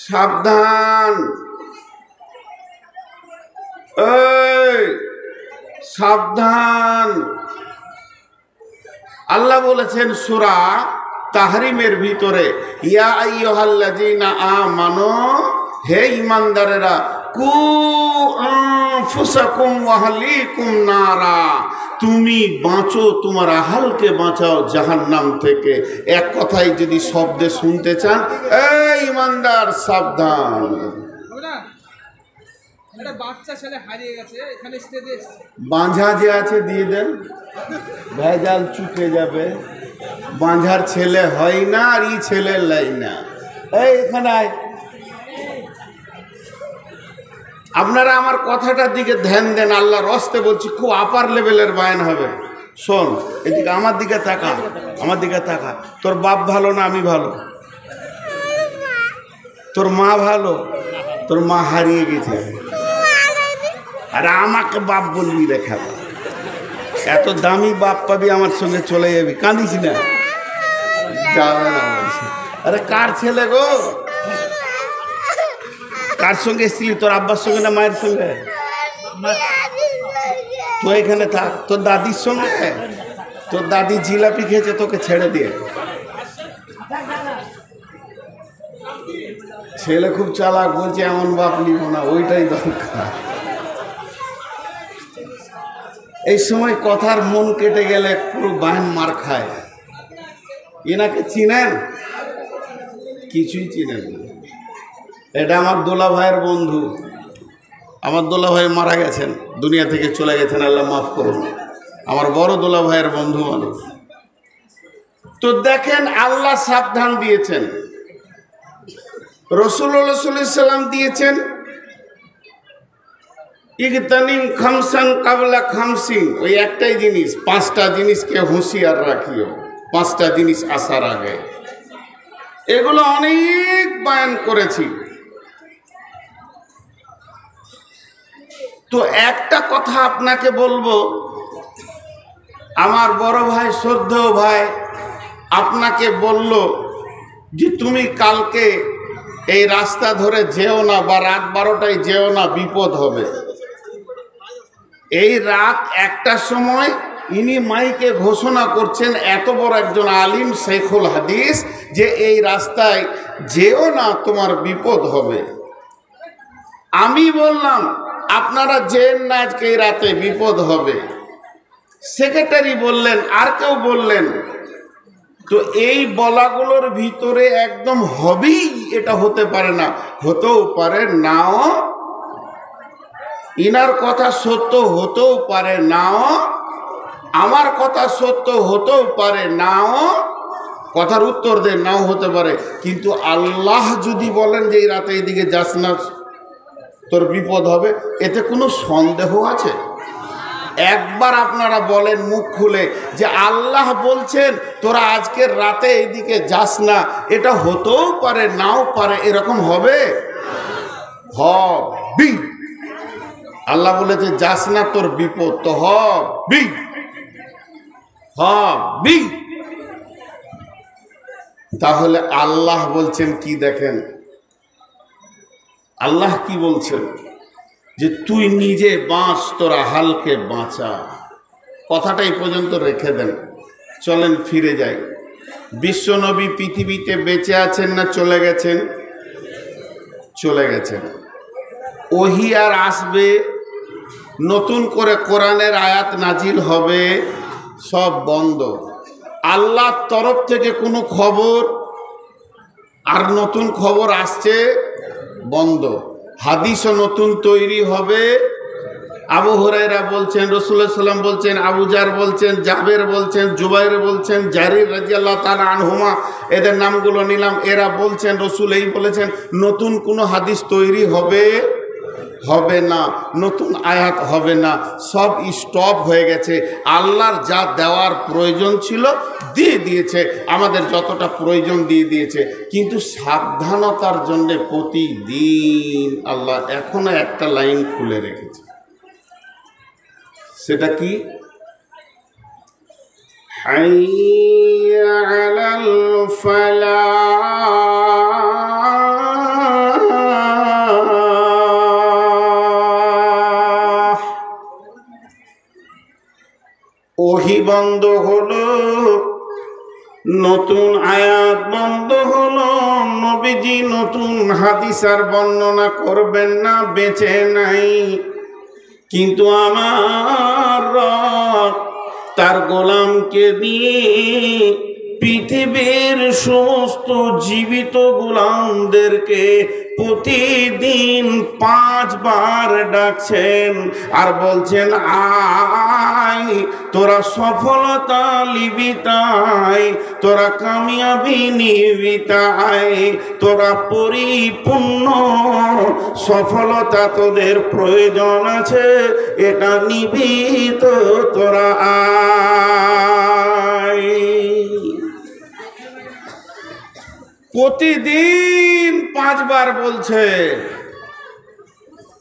সাবধান, এই সাবধান। আল্লাহ বলেছেন সূরা তাহরিমের ভিতরে, ইয়া আইয়ুহাল্লাযীনা আমানু, হে ঈমানদারেরা, কু আনফুসাকুম ওয়া আহলিকুম নারা, তুমি বাঁচো, তোমার আহালকে বাঁচাও জাহান্নাম থেকে। এক কথায় যদি শব্দে শুনতে চান, এই ঈমানদার সাবধান। বাচ্চা ছেলে হারিয়ে গেছে, এখানে স্টেজে এসেছে, বাঁঝা যে আছে দিয়ে দেন, ভেজাল চুকে যাবে। বাঁঝার ছেলে হয় না, আর ই ছেলে লাই না। এই এখানে আয়। আপনারা আমার কথাটার দিকে ধ্যান দেন, আল্লাহর রাস্তে বলছি, খুব আপার লেভেলের বায়ান হবে। শোন, এদিকে আমার দিকে তাকা, আমার দিকে তাকা। তোর বাপ ভালো না আমি ভালো? তোর মা ভালো? তোর মা হারিয়ে গেছে। আরে আমাকে বাপ বলবি রেখা, এত দামি বাপ পাবি, আমার সঙ্গে চলে যাবি, কাঁদিস না, যাবে না। আরে কার ছেলে গো? কার সঙ্গে এসেছিলি? তোর আব্বার সঙ্গে না মায়ের সঙ্গে? তুই এখানে থাক, তোর দাদির সঙ্গে। তোর দাদি জিলাপি খেয়েছে, তোকে ছেড়ে দিয়ে। ছেলে খুব চালাক, বলছে এমন বাপ নিব না, ওইটাই দরকার। এই সময় কথার মন কেটে গেলে পুরো বাহিন মার খায়। এনাকে চিনেন? কিছুই চিনেন না। এটা আমার দোলা ভাইয়ের বন্ধু। আমার দোলা ভাই মারা গেছেন, দুনিয়া থেকে চলে গেছেন, আল্লাহ মাফ করুন। আমার বড় দোলা ভাইয়ের বন্ধু মানুষ। তো দেখেন, আল্লাহ সাবধান দিয়েছেন, রাসূলুল্লাহ সাল্লাল্লাহু আলাইহি সাল্লাম দিয়েছেন, ইগতানিম খামসান কাবলা খামসিন। ওই একটাই জিনিস, পাঁচটা জিনিসকে হুঁশিয়ার রাখিও, পাঁচটা জিনিস আসার আগে। এগুলো অনেক বয়ান করেছি। তো একটা কথা আপনাকে বলবো, আমার বড় ভাই, শ্রদ্ধেয় ভাই আপনাকে বলল যে তুমি কালকে এই রাস্তা ধরে যেও না, বা রাত 12টায় যেও না, বিপদ হবে। এই রাত 1টার সময় ইনি মাইকে ঘোষণা করছেন, এত বড় একজন আলিম শেখুল হাদিস, যে এই রাস্তায় যেও না, তোমার বিপদ হবে। আমি বললাম আপনারা যেন না, আজকে এই রাতে বিপদ হবে। সেক্রেটারি বললেন, আর কেউ বললেন। তো এই বলাগুলোর ভিতরে একদম হবেই এটা হতে পারে না, হতেও পারে নাও। ইনার কথা সত্য হতেও পারে নাও, আমার কথা সত্য হতেও পারে নাও। কথার উত্তর দেন, নাও হতে পারে। কিন্তু আল্লাহ যদি বলেন যে এই রাতে এইদিকে যাস না, তোর বিপদ হবে, এতে কোনো সন্দেহ আছে? একবার আপনারা বলেন মুখ খুলে যে আল্লাহ বলছেন তোরা আজকের রাতে এইদিকে যাস না, এটা হতেও পারে নাও পারে, এরকম হবে? হবি। আল্লাহ বলেছে যাস না, তোর বিপদ তো হবি, হবি। তাহলে আল্লাহ বলছেন কি দেখেন, আল্লাহ কি বলছেন, যে তুই নিজে বাঁচ, তোরা হালকে বাঁচা। কথাটাই পর্যন্ত রেখে দেন, চলেন ফিরে যাই। বিশ্বনবী পৃথিবীতে বেঁচে আছেন না চলে গেছেন? চলে গেছেন। ওহী আর আসবে, নতুন করে কোরআনের আয়াত নাজিল হবে, সব বন্ধ। আল্লাহর তরফ থেকে কোনো খবর আর নতুন খবর আসছে বন্ধ। হাদিসও নতুন তৈরি হবে। আবু হুরায়রা বলছেন, রাসূলুল্লাহ সাল্লাল্লাহু আলাইহি ওয়াসাল্লাম বলছেন, আবু জার বলছেন, জাবের বলছেন, জুবাইর বলছেন, জারির রাদিয়াল্লাহু তাআলা আনহুমা, এদের নামগুলো নিলাম। এরা বলছেন রাসূল এই বলেছেন, নতুন কোনো হাদিস তৈরি হবে হবে না, নতুন আয়াত হবে না, সব স্টপ হয়ে গেছে। আল্লাহর যা দেওয়ার প্রয়োজন ছিল দিয়ে দিয়েছে, আমাদের যতটা প্রয়োজন দিয়ে দিয়েছে। কিন্তু সাবধানতার জন্য প্রতিদিন আল্লাহ এখনো একটা লাইন খুলে রেখেছে। সেটা কি? হাইয়া আলাল ফালাহ, ওহি বন্ধ হলো, নতুন আয়াত বন্ধ হলো, নবীজি নতুন হাদিস আর বর্ণনা করবেন না, বেঁচে নাই। কিন্তু আমার রব তার গোলামকে দিয়ে পৃথিবীর সমস্ত জীবিত গোলামদেরকে প্রতিদিন 5 বার ডাকছেন আর বলছেন, আয় তোরা সফলতা লিবি তাই, তোরা কামিয়াবি নিবি তাই, তোরা পরিপূর্ণ সফলতা তোদের প্রয়োজন আছে, এটা নিবি তো তোরা আয়। প্রতিদিন 5 বার বলছে,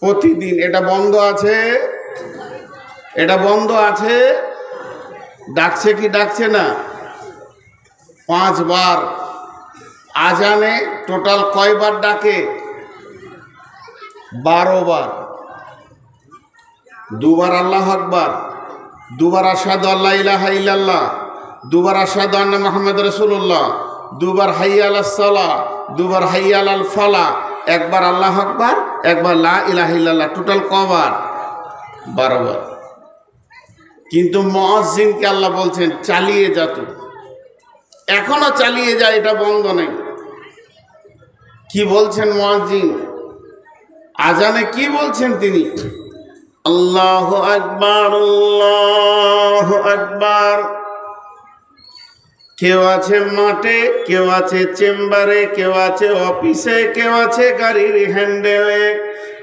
প্রতিদিন। এটা বন্ধ আছে, এটা বন্ধ আছে, ডাকছে কি ডাকছে না? 5 বার। আজানে টোটাল কয়বার ডাকে? 12 বার। 2 বার আল্লাহু আকবার, 2 বার আশহাদু আল্লা ইলাহা ইল্লাল্লাহ, 2 বার আশহাদু আন্না মুহাম্মাদুর রাসূলুল্লাহ, 2 বার হাইয়া আলাস সালাহ, 2 বার হাইয়া আলাল ফালাহ, 1 বার আল্লাহু আকবার, 1 বার লা ইলাহা ইল্লাল্লাহ। টোটাল কবার? 12 বার। কিন্তু মুয়াজ্জিনকে আল্লাহ বলছেন চালিয়ে যা, তুই এখনো চালিয়ে যা, এটা বন্ধ নেই। কি বলছেন মুয়াজ্জিন? আজানে কি বলছেন তিনি? আল্লাহু আকবার, আল্লাহু আকবার। কেউ আছে মাঠে, কেউ আছে চেম্বারে, কেউ আছে অফিসে, কেউ আছে গাড়ির হ্যান্ডেলে,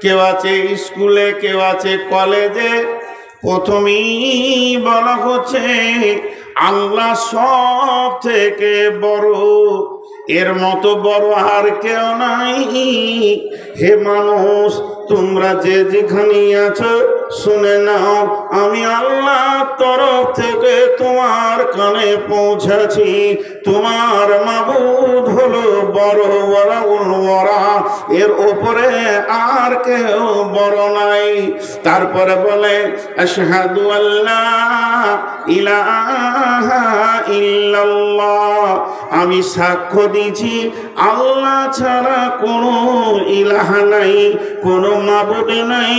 কেউ আছে স্কুলে, কেউ আছে কলেজে। প্রথমেই বলা হচ্ছে আল্লাহ সব থেকে বড়, এর মতো বড় আর কেউ নাই। হে মানুষ, তোমরা যে যেখানে আছো শুনে নাও, আমি আল্লাহ তরফ থেকে তোমার কানে পৌঁছেছি। তোমার মাবুদ হলো বড়, ওয়ারা, এর ওপরে আর কেউ বড় নাই। তারপরে বলে আশহাদু আল্লা ইলাহা ইল্লাল্লাহ, আমি সাক্ষ্য দিচ্ছি আল্লাহ ছাড়া কোনো ইলাহা নাই, কোনো মাবুদ নাই।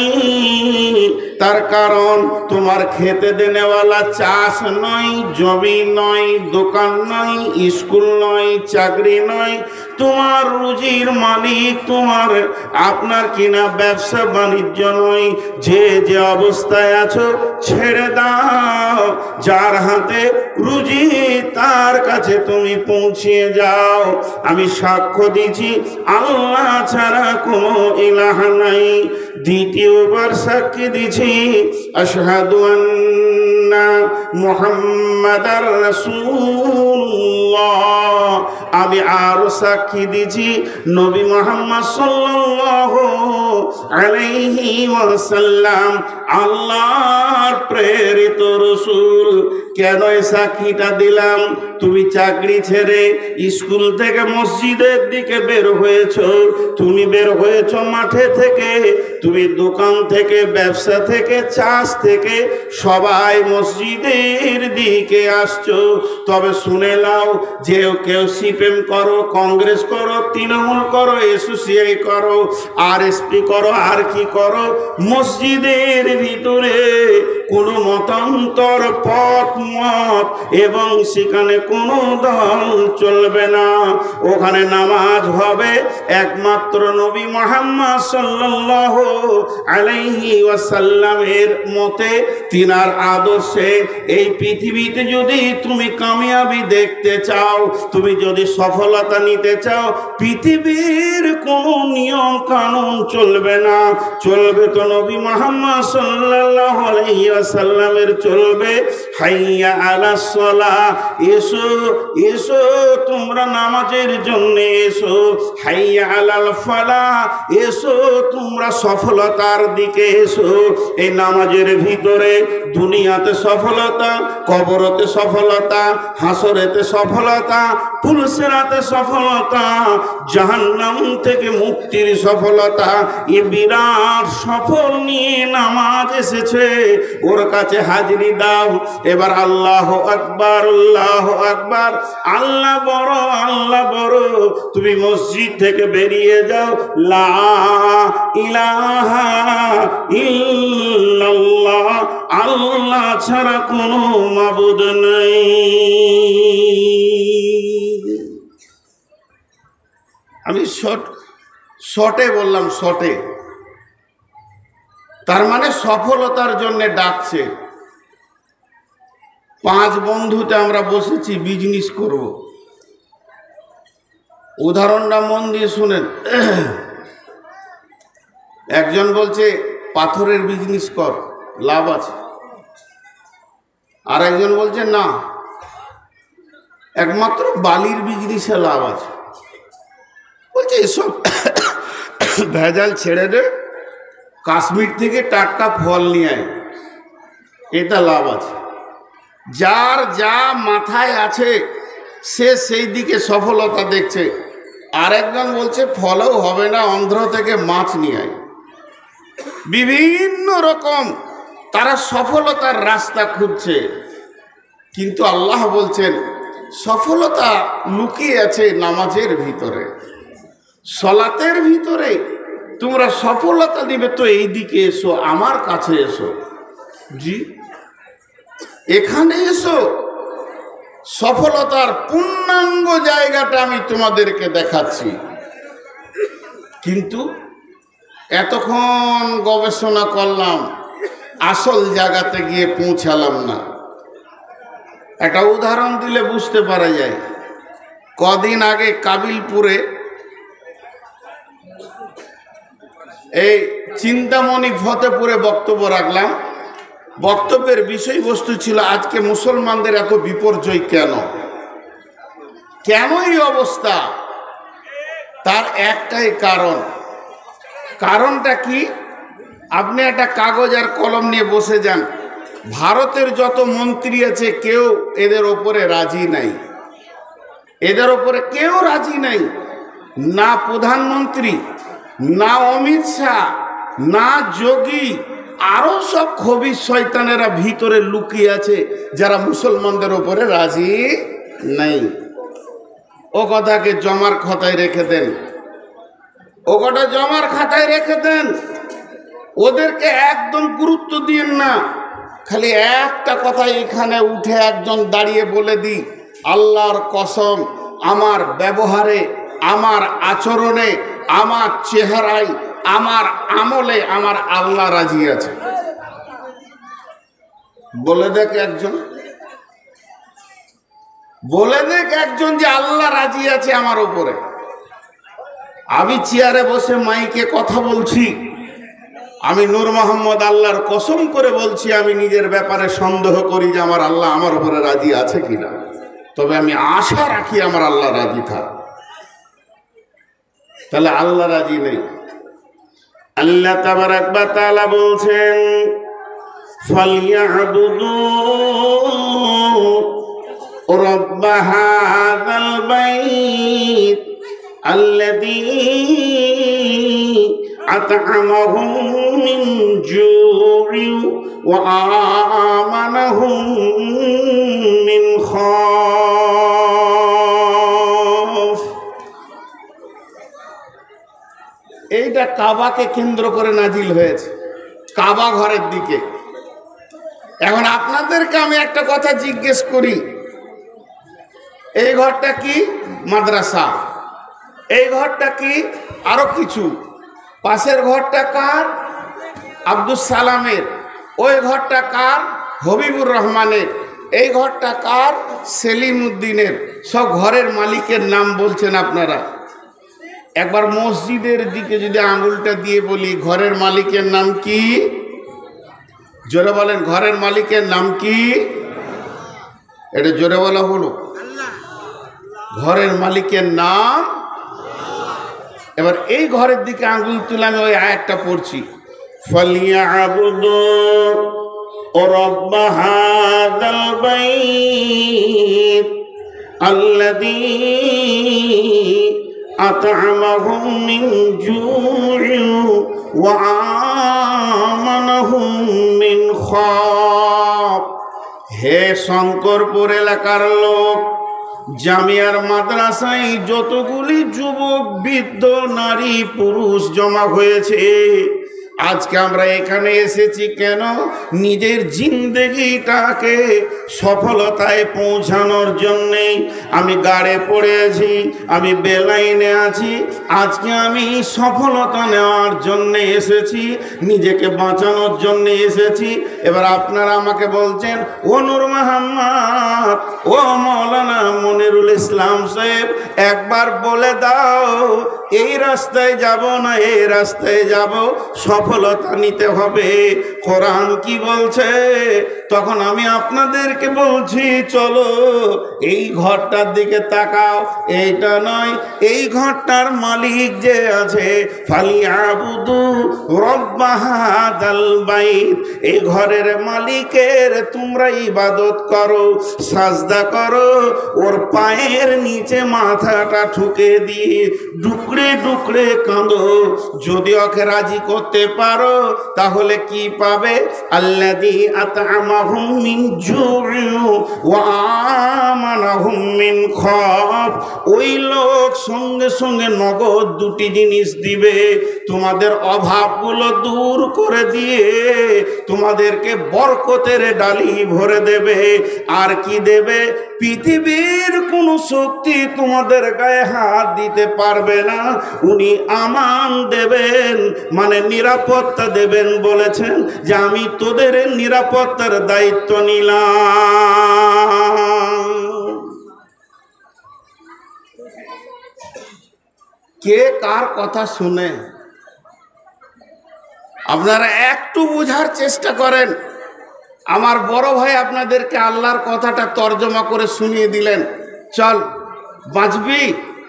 তার কারণ তোমার খেতে দেনেওয়ালা চাষ নয়, জমি নয়, দোকান নয়, স্কুল নয়, চাকরি নয়, তোমার রুজির মালিক তোমার আপনার কিনা ব্যবসা বাণিজ্য নয়। যে যে অবস্থায় আছো ছেড়ে দাও, যার হাতে রুজি তার কাছে তুমি পৌঁছিয়ে যাও। আমি সাক্ষ্য দিচ্ছি আল্লাহ ছাড়া কোনো ইলাহা নাই। দ্বিতীয়বার সাক্ষী দিচ্ছি আশহাদু আন্না মুহাম্মাদার রাসূলুল্লাহ, আমি আরো সাক্ষী দিচ্ছি নবী মুহাম্মদ সাল্লাল্লাহু আলাইহি ওয়াসাল্লাম আল্লাহর প্রেরিত রাসূল। কেন এই সাক্ষীটা দিলাম? তুমি চাকরি ছেড়ে স্কুল থেকে মসজিদের দিকে বের হয়েছো, তুমি বের হয়েছো মাঠে থেকে, তুমি দোকান থেকে, ব্যবসা থেকে, চাষ থেকে, সবাই মসজিদের দিকে আসছো। তবে শুনে নাও, যে কেউ সিপিএম করো, কংগ্রেস করো, তৃণমূল করো, এসোসিয়াই করো, আরএসপি করো, আর কি করো, মসজিদের ভিতরে কোনো মতান্তর, পথ মত এবং সেখানে কোনো দল চলবে না। ওখানে নামাজ হবে একমাত্র নবী মুহাম্মদ সাল্লাল্লাহু আলাইহি ওয়াসাল্লামের মতে, তিনার আদর্শে। এই পৃথিবীতে যদি তুমি কামিয়াবি দেখতে চাও, তুমি যদি সফলতা নিতে চাও, পৃথিবীর কোনো নিয়ম কানুন চলবে না, চলবে তো নবী মুহাম্মদ সাল্লাল্লাহু আলাইহি ওয়াসাল্লামের চলবে। হাইয়া আলাস সালাহ, এসো এসো তোমরা নামাজের জন্য এসো। হাইয়া আলাল ফালাহ, এসো তোমরা সফলতার দিকে এসো। এই নামাজের ভিতরে দুনিয়াতে সফলতা, কবরতে সফলতা, হাসরেতে সফলতা, পুলসিরাতে সফলতা, জাহান্নাম থেকে মুক্তির সফলতা, এ বিরাট সফল নিয়ে নামাজ এসেছে। ওর কাছে হাজিরি দাও। এবার আল্লাহ আকবার, আল্লাহ আকবার, আল্লাহ বড়, আল্লাহ বড়। তুমি মসজিদ থেকে বেরিয়ে যাও, লা ইলাহা ইল্লাল্লাহ, আল্লাহ ছাড়া কোনো মাবুদ নেই। আমি শর্টে বললাম, শর্টে। তার মানে সফলতার জন্য ডাকছে। 5 বন্ধুতে আমরা বসেছি বিজনেস করব। উদাহরণটা মন দিয়ে শুনেন। একজন বলছে পাথরের বিজনেস কর, লাভ আছে। আর একজন বলছে না, একমাত্র বালির বিজনেসে লাভ আছে। বলছে এসব ভেজাল ছেড়ে দে, কাশ্মীর থেকে টাটকা ফল নিয়ে আয়, এটা লাভ আছে। যার যা মাথায় আছে সে সেই দিকে সফলতা দেখছে। আরেকজন বলছে ফলেও হবে না, অন্ধ্র থেকে মাছ নিয়ে আয়। বিভিন্ন রকম তারা সফলতার রাস্তা খুঁজছে। কিন্তু আল্লাহ বলছেন সফলতা লুকিয়ে আছে নামাজের ভিতরে, সলাতের ভিতরে। তোমরা সফলতা দিবে তো এই দিকে এসো, আমার কাছে এসো। জি, এখানে এসো, সফলতার পূর্ণাঙ্গ জায়গাটা আমি তোমাদেরকে দেখাচ্ছি। কিন্তু এতক্ষণ গবেষণা করলাম, আসল জায়গাতে গিয়ে পৌঁছালাম না। একটা উদাহরণ দিলে বুঝতে পারা যায়। কদিন আগে কাবিলপুরে এই চিন্তামণি ফতেপুরে বক্তব্য রাখলাম। বক্তব্যের বিষয়বস্তু ছিল আজকে মুসলমানদের এত বিপর্যয় কেন, কেন এই অবস্থা? তার একটাই কারণ। কারণটা কি? আপনি একটা কাগজ আর কলম নিয়ে বসে যান, ভারতের যত মন্ত্রী আছে কেউ এদের ওপরে রাজি নাই। এদের ওপরে কেউ রাজি নাই, না প্রধানমন্ত্রী, না অমিত শাহ, না যোগী। আরো সব খবিস শয়তানেরা ভিতরে লুকিয়ে আছে যারা মুসলমানদের ওপরে রাজি নাই। ও কথাকে জমার খাতায় রেখে দেন, ও কথা জমার খাতায় রেখে দেন। ওদেরকে একদম গুরুত্ব দিয়েন না। খালি একটা কথা এখানে উঠে একজন দাঁড়িয়ে বলে দিই, আল্লাহর কসম, আমার ব্যবহারে, আমার আচরণে, আমার চেহারায়, আমার আমলে আমার আল্লাহ রাজি আছে। বলে দেখ একজন, বলে দেখ একজন যে আল্লাহ রাজি আছে আমার উপরে। আমি চেয়ারে বসে মাইকে কথা বলছি, আমি নূর মোহাম্মদ আল্লাহর কসম করে বলছি, আমি নিজের ব্যাপারে সন্দেহ করি যে আমার আল্লাহ আমার উপরে রাজি আছে কিনা। তবে আমি আশা রাখি আমার আল্লাহ রাজি থাক। তাহলে আল্লাহ রাজি নেই। আল্লাহ তাবারাক ওয়া তাআলা বলছেন ফালইয়াবুদু রাব্ব হাযাল বাইত আল্লাযী আত'আমাহুম মিন জু'ইন ওয়া আমানাহুম মিন খাউফ। এইটা কাবাকে কেন্দ্র করে নাজিল হয়েছে, কাবা ঘরের দিকে। এখন আপনাদেরকে আমি একটা কথা জিজ্ঞেস করি, এই ঘরটা কি? মাদ্রাসা। এই ঘরটা কি? আরো কিছু। পাশের ঘরটা কার? আব্দুল সালামের। ওই ঘরটা কার? হবিবুর রহমানের। এই ঘরটা কার? সেলিম উদ্দিনের। সব ঘরের মালিকের নাম বলছেন আপনারা। একবার মসজিদের দিকে যদি আঙুলটা দিয়ে বলি ঘরের মালিকের নাম কি? জোরে বলেন, ঘরের মালিকের নাম কি? এটা জোরে বলা হলো। ঘরের মালিকের নাম। এবার এই ঘরের দিকে আঙুল তুলে আমি ওই আয়াতটা পড়ছি, ফালিয়াবুদু রাব্ব হাযাল বাইত আল্লাযী আত'আমাহুম মিন জু'ইন ওয়া আমানাহুম মিন খাওফ। হে শঙ্করপুর এলাকার লোক, জামিয়ার মাদ্রাসায় যতগুলি যুবক, বৃদ্ধ, নারী, পুরুষ জমা হয়েছে, আজকে আমরা এখানে এসেছি কেন? নিজের জিন্দেগিটাকে সফলতায় পৌঁছানোর জন্যে। আমি গাড়ে পড়ে আছি, আমি বেলাইনে আছি, আজকে আমি সফলতা নেওয়ার জন্যে এসেছি, নিজেকে বাঁচানোর জন্যে এসেছি। এবার আপনারা আমাকে বলছেন, ও নূর মোহাম্মদ, ও মৌলানা মনিরুল ইসলাম সাহেব, একবার বলে দাও এই রাস্তায় যাব না এই রাস্তায় যাব, সফলতা নিতে হবে, কোরআন কি বলছে? তখন আমি আপনাদেরকে বলছি, চলো এই ঘরটার দিকে তাকাও। এইটা নয়, এই ঘরটার মালিক যে আছে, ফালিয়াবুদু রব্বা হাযাল বাইত, এই ঘরের মালিকের তোমরা ইবাদত করো, সাজদা করো, ওর পায়ের নিচে মাথাটা ঠুকে দিয়ে ডুকরে ডুকরে কাঁদো। যদি ওকে রাজি করতে পারো তাহলে কি পাবে? আল্লাযী আত'আমাহুম মিন জু'ইন ওয়া আমানাহুম মিন খাওফ। ওই লোক সঙ্গে সঙ্গে নগদ দুটি জিনিস দিবে, তোমাদের অভাবগুলো দূর করে দিয়ে তোমাদেরকে বরকতের ডালি ভরে দেবে। আর কি দেবে? পৃথিবীর কোনো শক্তি তোমাদের গায়ে হাত দিতে পারবে না। উনি আমান দেবেন, মানে নিরাপত্তা দেবেন। বলেছেন যে আমি তোদের নিরাপত্তার দায়িত্ব নিলাম। কে কার কথা শুনে? আপনারা একটু বোঝার চেষ্টা করেন। আমার বড় ভাই আপনাদেরকে আল্লাহর কথাটা তর্জমা করে শুনিয়ে দিলেন, চল বাঁচবি,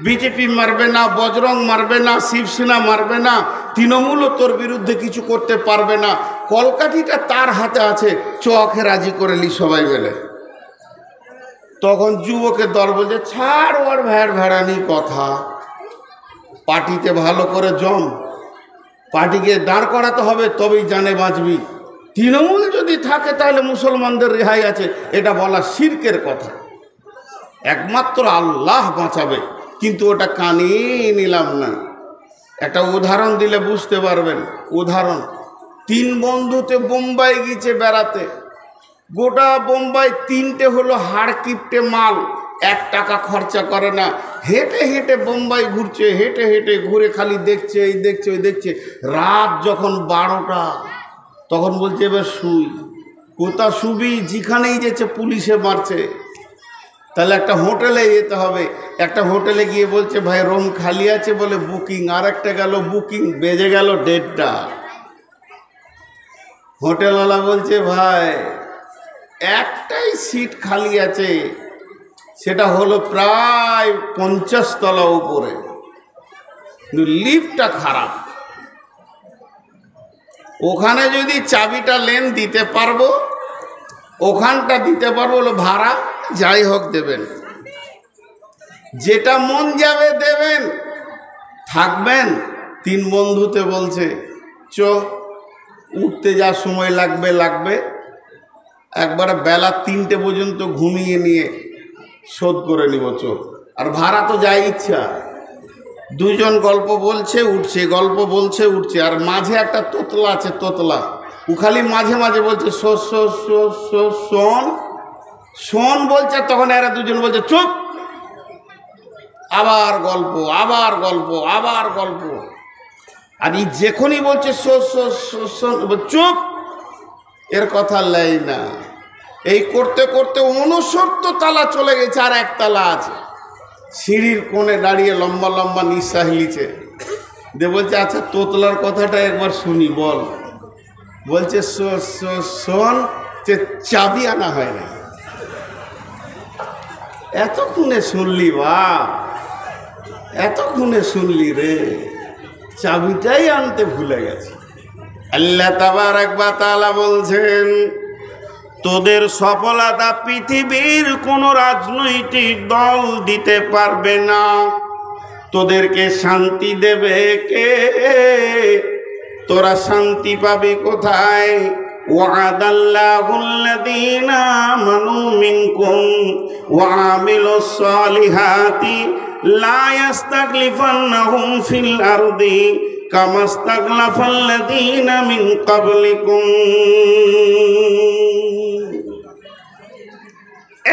বিজেপি মারবে না, বজরং মারবে না, শিবসেনা মারবে না, তৃণমূলও তোর বিরুদ্ধে কিছু করতে পারবে না, কলকাঠিটা তার হাতে আছে, চোখে রাজি করে লি সবাই মিলে। তখন যুবকের দল বলছে, ছাড় ওর ভেড়ানি কথা, পার্টিতে ভালো করে জম, পার্টিকে দাঁড় করাতে হবে, তবেই জানে বাঁচবি। তৃণমূল যদি থাকে তাহলে মুসলমানদের রেহাই আছে, এটা বলা শিরকের কথা। একমাত্র আল্লাহ বাঁচাবে, কিন্তু ওটা কানিয়ে নিলাম না। একটা উদাহরণ দিলে বুঝতে পারবেন। উদাহরণ, 3 বন্ধুতে বোম্বাই গিয়েছে বেড়াতে। গোটা বোম্বাই 3টে হলো হাড় কিপটে মাল, 1 টাকা খরচা করে না, হেঁটে হেঁটে বোম্বাই ঘুরছে, হেঁটে হেঁটে ঘুরে খালি দেখছে, এই দেখছে ওই দেখছে। রাত যখন 12টা, তখন বলছে এবার শুই। কোথা শুবি? যেখানেই যেছে পুলিশে মারছে। তাহলে একটা হোটেলে যেতে হবে। একটা হোটেলে গিয়ে বলছে ভাই রুম খালি আছে, বলে বুকিং। আর একটা গেল বুকিং, বেজে গেল 1:30টা। হোটেলওয়ালা বলছে ভাই একটাই সিট খালি আছে, সেটা হলো প্রায় 50 তলা উপরে, কিন্তু লিফটটা খারাপ। ওখানে যদি চাবিটা লেন দিতে পারবো, ওখানটা দিতে পারবো, হলো ভাড়া যাই হোক দেবেন, যেটা মন যাবে দেবেন, থাকবেন। 3 বন্ধুতে বলছে চো, উঠতে যা সময় লাগবে লাগবে, একবারে বেলা 3টে পর্যন্ত ঘুমিয়ে নিয়ে শোধ করে নিব চো। আর ভাড়া তো যাই ইচ্ছা। 2 জন গল্প বলছে উঠছে, গল্প বলছে উঠছে, আর মাঝে একটা তোতলা আছে, তোতলা, ও খালি মাঝে মাঝে বলছে শোন শোন বলছে। তখন এরা 2 জন বলছে চুপ, আবার গল্প, আবার গল্প, আবার গল্প। আর এই যখনই বলছে চুপ, এর কথা লাই না। এই করতে করতে 69 তলা চলে গেছে, আর 1 তলা আছে। সিঁড়ির কোণে দাঁড়িয়ে লম্বা লম্বা নিঃশ্বাস নিচ্ছে, দিয়ে বলছে আচ্ছা তোতলার কথাটা একবার শুনি, বল। বলছে শোন, যে চাবি আনা হয় না। এতক্ষণে শুনলি বা, এতক্ষণে শুনলি রে, চাবিটাই আনতে ভুলে গেছে। আল্লাহ তাবারক ওয়া তাআলা বলছেন, তোদের সফলতা পৃথিবীর কোনো রাজনৈতিক দল দিতে পারবে না, তোদেরকে শান্তি দেবে কে? তোরা শান্তি পাবি কোথায়? ওয়াদাল্লাহুল্লাযীনা আমানু মিনকুম ওয়া আমিলুস সালিহাতি লা ইস্তাখলিফান্নাহুম ফিল আরদি কামা ইস্তাখলাফাল্লাযীনা মিন ক্বাবলিকুম।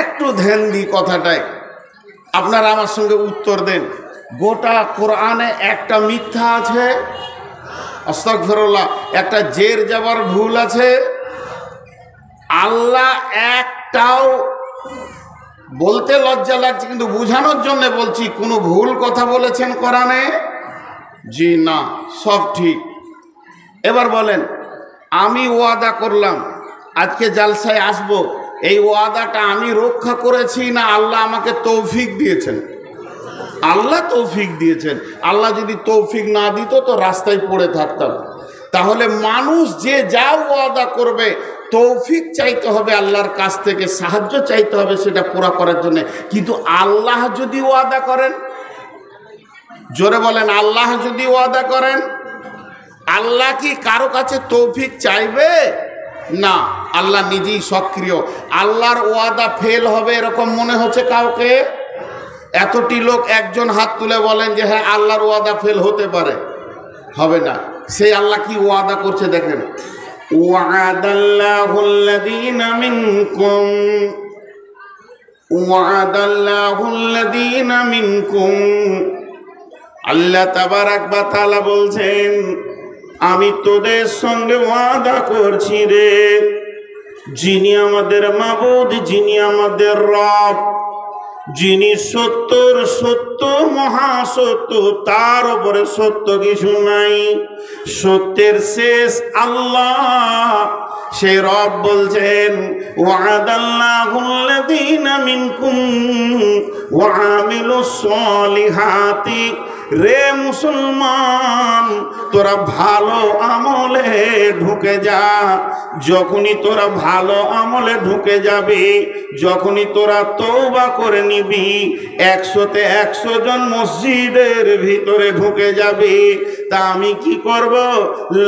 একটু ধ্যান দি কথাটায়, আপনারা আমার সঙ্গে উত্তর দেন। গোটা কোরআনে একটা মিথ্যা আছে, আস্তাগফিরুল্লাহ, একটা জের যাবার ভুল আছে। আল্লাহ একটাও, বলতে লজ্জা লাগছে কিন্তু বোঝানোর জন্য বলছি, কোনো ভুল কথা বলেছেন কোরআনে? জি না, সব ঠিক। এবার বলেন, আমি ওয়াদা করলাম আজকে জালসায় আসবো, এই ওয়াদাটা আমি রক্ষা করেছি না আল্লাহ আমাকে তৌফিক দিয়েছেন? আল্লাহ তৌফিক দিয়েছেন। আল্লাহ যদি তৌফিক না দিত তো রাস্তায় পড়ে থাকতাম। তাহলে মানুষ যে যা ওয়াদা করবে তৌফিক চাইতে হবে আল্লাহর কাছ থেকে, সাহায্য চাইতে হবে সেটা পুরা করার জন্য। কিন্তু আল্লাহ যদি ওয়াদা করেন, জোরে বলেন, আল্লাহ যদি ওয়াদা করেন, আল্লাহ কি কারো কাছে তৌফিক চাইবে? না, আল্লাহ নিজেই সক্রিয়। আল্লাহর ওয়াদা ফেল হবে এরকম মনে হচ্ছে কাউকে? এতটি লোক একজন হাত তুলে বলেন যে হ্যাঁ আল্লাহর ওয়াদা ফেল হতে পারে। হবে না। সেই আল্লাহ কি ওয়াদা করছে দেখেন, ওয়াদাল্লাহুল্লাযীনা মিনকুম ওয়াদাল্লাহুল্লাযীনা মিনকুম। আল্লাহ তাবারাক ওয়া তাআলা বলছেন, আমি তোদের সঙ্গে ওয়াদা করছি রে, যিনি আমাদের মাবুদ, যিনি আমাদের রব, যিনি সত্যর সত্য, মহাসত্য, তার উপরে সত্য কিছু নাই, সত্যের শেষ আল্লাহ। সেই রব বলছেন, ওয়াদাল্লাহুল্লাযীনা মিনকুম ওয়া আমিলুস সালিহাতি। রে মুসলমান, তোরা ভালো আমলে ঢুকে যা। যখনই তোরা ভালো আমলে ঢুকে যাবি, যখনই তোরা তওবা করে নিবি, 100-তে 100 জন মসজিদের ভিতরে ঢুকে যাবি, তা আমি কি করব?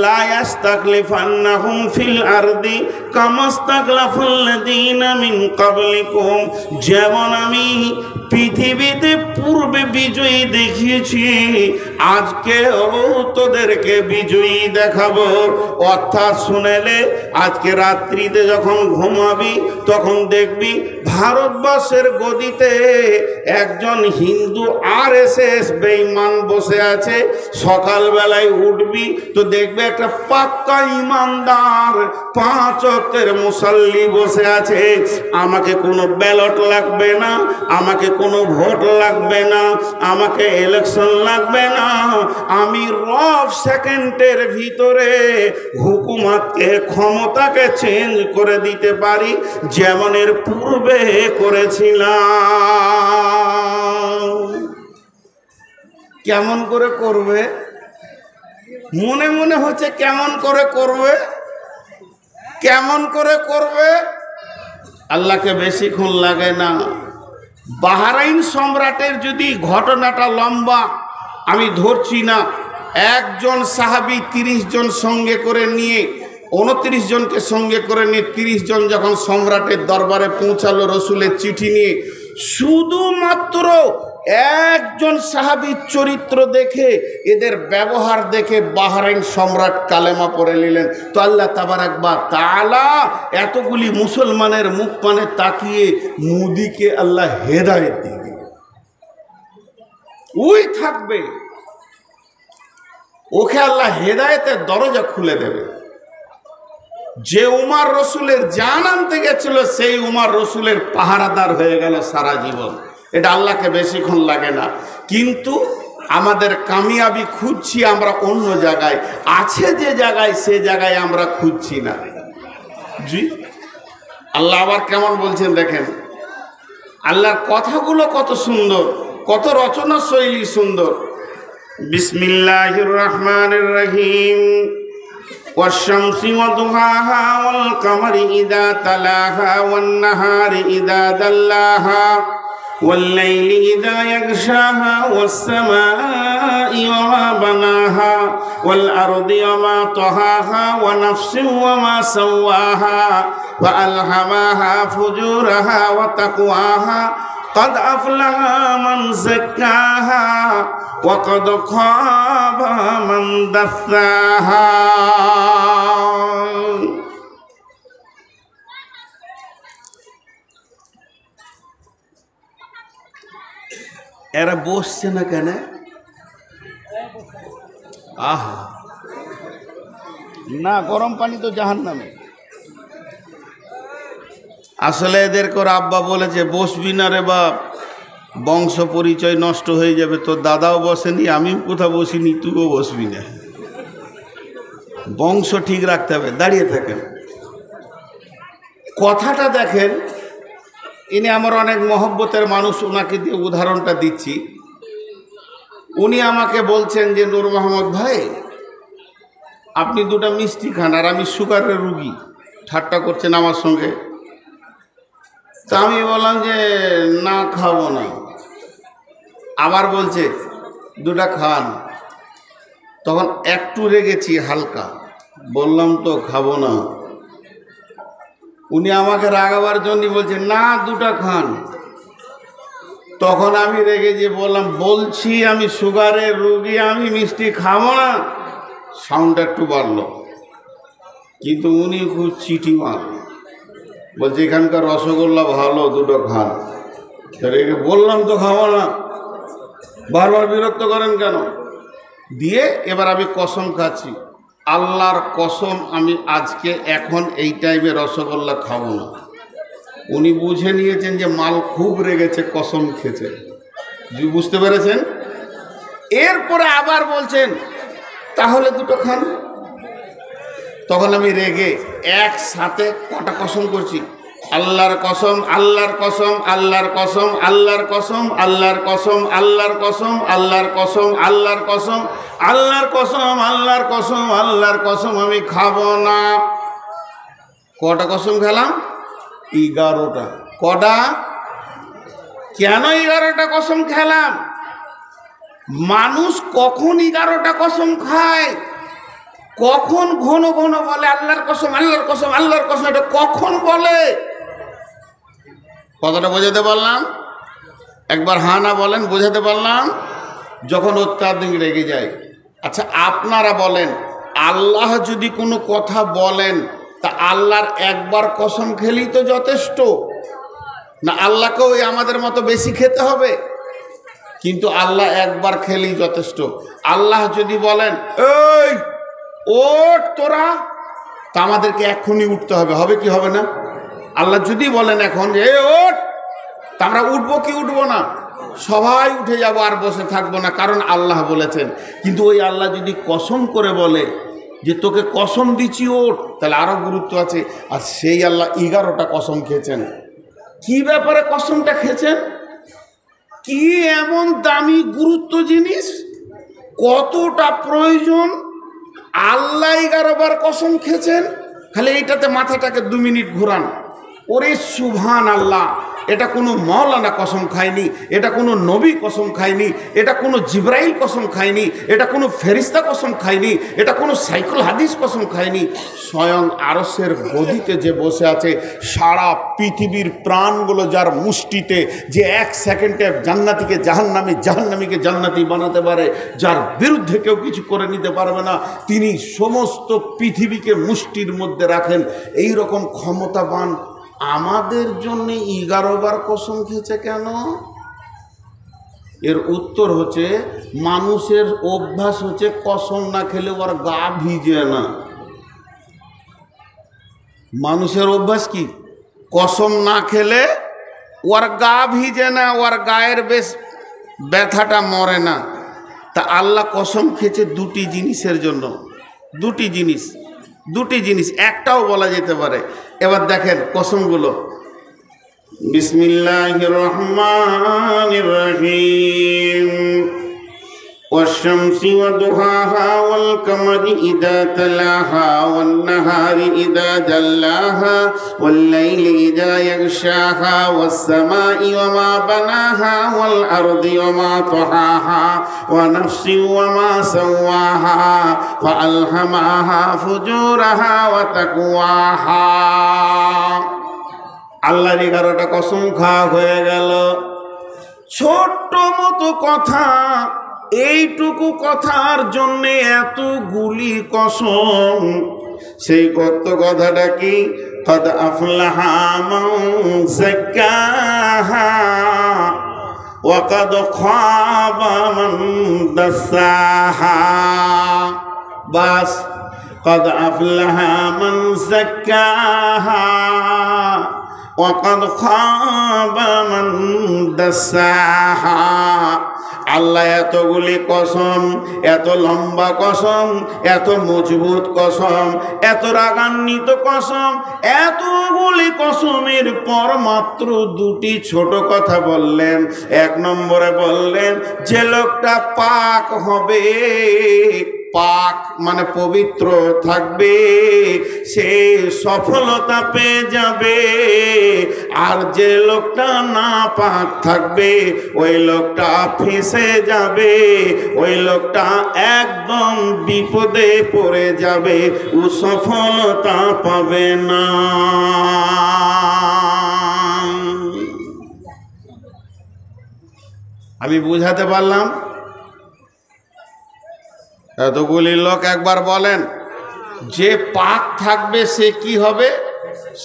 লা ইস্তাখলিফান্নাহুম ফিল আরদি কামা ইস্তাখলাফাল্লাযীনা মিন ক্বাবলিকুম। যেমন আমি পৃথিবীতে পূর্বে বিজয়ী দেখিয়েছি, আজকেও তোদেরকে বিজয়ী দেখাবো। অর্থাৎ শুনেলে, আজকে রাত্রিতে যখন ঘুমাবি তখন দেখবি ভারতবর্ষের গদিতে একজন হিন্দু RSS বেঈমান বসে আছে। সকালবেলায় উঠবি তো দেখবে একটা পাক্কা ইমানদার 5 ওয়াক্তের মুসাল্লি বসে আছে। আমাকে কোনো ব্যালট লাগবে না, আমাকে কোনো ভোট লাগবে না, আমাকে ইলেকশন লাগবে না। আমি রব সেকেন্ডের ভিতরে হুকুমতকে, ক্ষমতাকে চেঞ্জ করে দিতে পারি, যেমন এর পূর্বে করেছিলাম। কেমন করে করবে? মনে মনে হচ্ছে কেমন করে করবে, কেমন করে করবে? আল্লাহকে বেশিক্ষণ লাগে না। বাহরাইন সম্রাটের যদি ঘটনাটা লম্বা, আমি ধরছি না। একজন সাহাবী 30 জন সঙ্গে করে নিয়ে, 29 জনকে সঙ্গে করে নিয়ে 30 জন যখন সম্রাটের দরবারে পৌঁছালো রসুলের চিঠি নিয়ে, শুধুমাত্র একজন সাহাবীর চরিত্র দেখে, এদের ব্যবহার দেখে বাহরাইন সম্রাট কালেমা পড়ে নিলেন। তো আল্লাহ তাবারাক ওয়া তাআলা এতগুলি মুসলমানের মুখ পানে তাকিয়ে মোদিকে আল্লাহ হেদায়েত দিয়ে দিলেন। ওই থাকবে, ওকে আল্লাহ হেদায়েতের দরজা খুলে দেবে। যে উমর রসুলের জান আনতে গেছিল, সেই উমর রসুলের পাহারাদার হয়ে গেল সারা জীবন। এটা আল্লাহকে বেশিক্ষণ লাগে না। কিন্তু আমাদের কামিয়াবি খুঁজছি আমরা অন্য জায়গায়, আছে যে জায়গায় সে জায়গায় আমরা খুঁজছি না। জি, আল্লাহ আবার কেমন বলছেন দেখেন। আল্লাহর কথাগুলো কত সুন্দর, কত রচনা শৈলী সুন্দর। বিসমিল্লাহির রহমানির রহিম। والشمس وضحاها والقمر إذا تلاها والنهار إذا دلاها والليل إذا يغشاها والسماء وما بناها والأرض وما طحاها ونفس وما سواها فألهمها فجورها وتقواها قد أفلح من زكاها وقد خاب من دثاها এরা বসছে না কেন? আহা, না গরম পানি তো জাহান্নামে। আসলে এদেরকে ওর আব্বা বলেছে বসবি না রে বাপ, বংশ পরিচয় নষ্ট হয়ে যাবে। তোর দাদাও বসেনি, আমিও কোথাও বসিনি, তুইও বসবি না। বংশ ঠিক রাখতে হবে। দাঁড়িয়ে থাকেন, কথাটা দেখেন। ইনি আমার অনেক মহব্বতের মানুষ, ওনাকে দিয়ে উদাহরণটা দিচ্ছি। উনি আমাকে বলছেন যে নূর মোহাম্মদ ভাই, আপনি দুটো মিষ্টি খান, আর আমি সুগারের রুগী। ঠাট্টা করছেন আমার সঙ্গে। তা আমি বললাম যে না, খাবো না। আবার বলছে দুটা খান। তখন একটু রেগেছি হালকা, বললাম তো খাবো না। উনি আমাকে রাগাবার জন্য বলছেন না, দুটা খান। তখন আমি রেগে যে বললাম, বলছি আমি সুগারের রুগী, আমি মিষ্টি খাবো না। সাউন্ডটা একটু বাড়লো, কিন্তু উনি খুব চিঠি মার বলছে এখানকার রসগোল্লা ভালো, দুটো খান। রেগে বললাম তো খাবো না, বারবার বিরক্ত করেন কেন? দিয়ে এবার আমি কসম খাচ্ছি, আল্লাহর কসম, আমি আজকে এখন এই টাইমে রসগোল্লা খাবো না। উনি বুঝে নিয়েছেন যে মাল খুব রেগেছে, কসম খেয়েছে। বুঝতে পেরেছেন? এরপরে আবার বলছেন তাহলে দুটো খান। তখন আমি রেগে একসাথে কটা কসম করছি, আল্লাহর কসম, আল্লাহর কসম, আল্লাহর কসম, আল্লাহর কসম, আল্লাহর কসম, আল্লাহর কসম, আল্লাহর কসম, আল্লাহর কসম, আল্লাহর কসম, আল্লাহর কসম, আল্লাহর কসম, আমি খাবো না। কটা কসম খেলাম? 11টা। কটা? কেন 11টা কসম খেলাম? মানুষ কখন 11টা কসম খায়? কখন ঘন ঘন বলে আল্লাহর কসম, আল্লাহর কসম, আল্লাহর কসম? এটা কখন বলে? কতটা বোঝাতে পারলাম? একবার হা না বলেন, বোঝাতে পারলাম? যখন অত্যাধিক রেগে যায়। আচ্ছা আপনারা বলেন, আল্লাহ যদি কোনো কথা বলেন তা আল্লাহর একবার কসম খেলেই তো যথেষ্ট না? আল্লাহকেও আমাদের মতো বেশি খেতে হবে? কিন্তু আল্লাহ একবার খেলেই যথেষ্ট। আল্লাহ যদি বলেন এই ওঠ তোরা, তা আমাদেরকে এখনই উঠতে হবে, হবে কি হবে না? আল্লাহ যদি বলেন এখন যে ওঠ, তা আমরা উঠবো কি উঠবো না? সবাই উঠে যাবো, আর বসে থাকবো না, কারণ আল্লাহ বলেছেন। কিন্তু ওই আল্লাহ যদি কসম করে বলে যে তোকে কসম দিচ্ছি ওঠ, তাহলে আরো গুরুত্ব আছে। আর সেই আল্লাহ 11টা কসম খেয়েছেন। কি ব্যাপারে কসমটা খেয়েছেন? কি এমন দামি গুরুত্ব জিনিস, কতটা প্রয়োজন? আল্লাহ 11 বার কসম খেয়েছেন। খালি এইটাতে মাথাটাকে 2 মিনিট ঘোরান। ওরে সুবহান আল্লাহ, এটা কোনো মৌলানা কসম খায়নি, এটা কোনো নবী কসম খায়নি, এটা কোনো জিব্রাইল কসম খায়নি, এটা কোনো ফেরিস্তা কসম খায়নি, এটা কোনো সাইকুল হাদিস কসম খায়নি। স্বয়ং আরশের গদিতে যে বসে আছে, সারা পৃথিবীর প্রাণগুলো যার মুষ্টিতে, যে 1 সেকেন্ডে জান্নাতিকে জাহান্নামী, জাহান্নামীকে জান্নাতি বানাতে পারে, যার বিরুদ্ধে কেউ কিছু করে নিতে পারবে না, তিনি সমস্ত পৃথিবীকে মুষ্টির মধ্যে রাখেন। এই রকম ক্ষমতাবান আমাদের জন্য 11 বার কসম খেয়েছে কেন? এর উত্তর হচ্ছে, মানুষের অভ্যাস হচ্ছে কসম না খেলে ওর গা ভিজে না। মানুষের অভ্যাস কি? কসম না খেলে ওর গা ভিজে না, ওর গায়ের বেশ ব্যথাটা মরে না। তা আল্লাহ কসম খেয়েছে 2টি জিনিসের জন্য। 2টি জিনিস, একটাও বলা যেতে পারে। এবার দেখেন কসমগুলো। বিসমিল্লাহির রহমানির রহিম। والشمس وضحاها والقمر إذا تلاها والنهار إذا جلاها والليل إذا يغشاها والسماء وما بناها والأرض وما طحاها ونفس وما سواها فألهمها فجورها وتقواها আল্লাহর 11টা কসম খাওয়া হয়ে গেল। ছোট্ট মতো কথা, এইটুকু কথার জন্য এতগুলি কসম। সেই কত কথাটা কি? কদ আফলাহা মান যাক্কাহা ওয়া কদ খাবা মান দাসাহা। বাস, কদ আফলাহা মান যাক্কাহা ওয়া কদ খাবা মান দাসাহা। আল্লাহ এতগুলি কসম, এত লম্বা কসম, এত মজবুত কসম, এত রাগান্বিত কসম, এতগুলি কসমের পর মাত্র দুটি ছোট কথা বললেন। 1 নম্বরে বললেন যে লোকটা পাক হবে, পাক মানে পবিত্র থাকবে, সে সফলতা পেয়ে যাবে। আর যে লোকটা না পাক থাকবে ওই লোকটা ফেঁসে যাবে, ওই লোকটা একদম বিপদে পড়ে যাবে, ও সফলতা পাবে না। আমি বুঝাতে পারলাম? এতগুলি লোক একবার বলেন, যে পাক থাকবে সে কি হবে?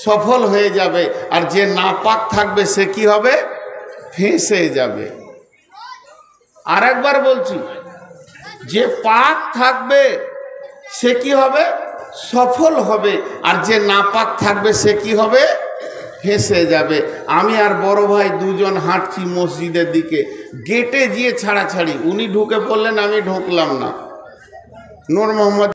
সফল হয়ে যাবে। আর যে না পাক থাকবে সে কি হবে? ফেঁসে যাবে। আর একবার বলছি, যে পাক থাকবে সে কি হবে? সফল হবে। আর যে না পাক থাকবে সে কি হবে? ফেঁসে যাবে। আমি আর বড় ভাই দুজন হাঁটছি মসজিদের দিকে, গেটে গিয়ে ছাড়াছাড়ি, উনি ঢুকে পড়লেন, আমি ঢুকলাম না। নূর মোহাম্মদ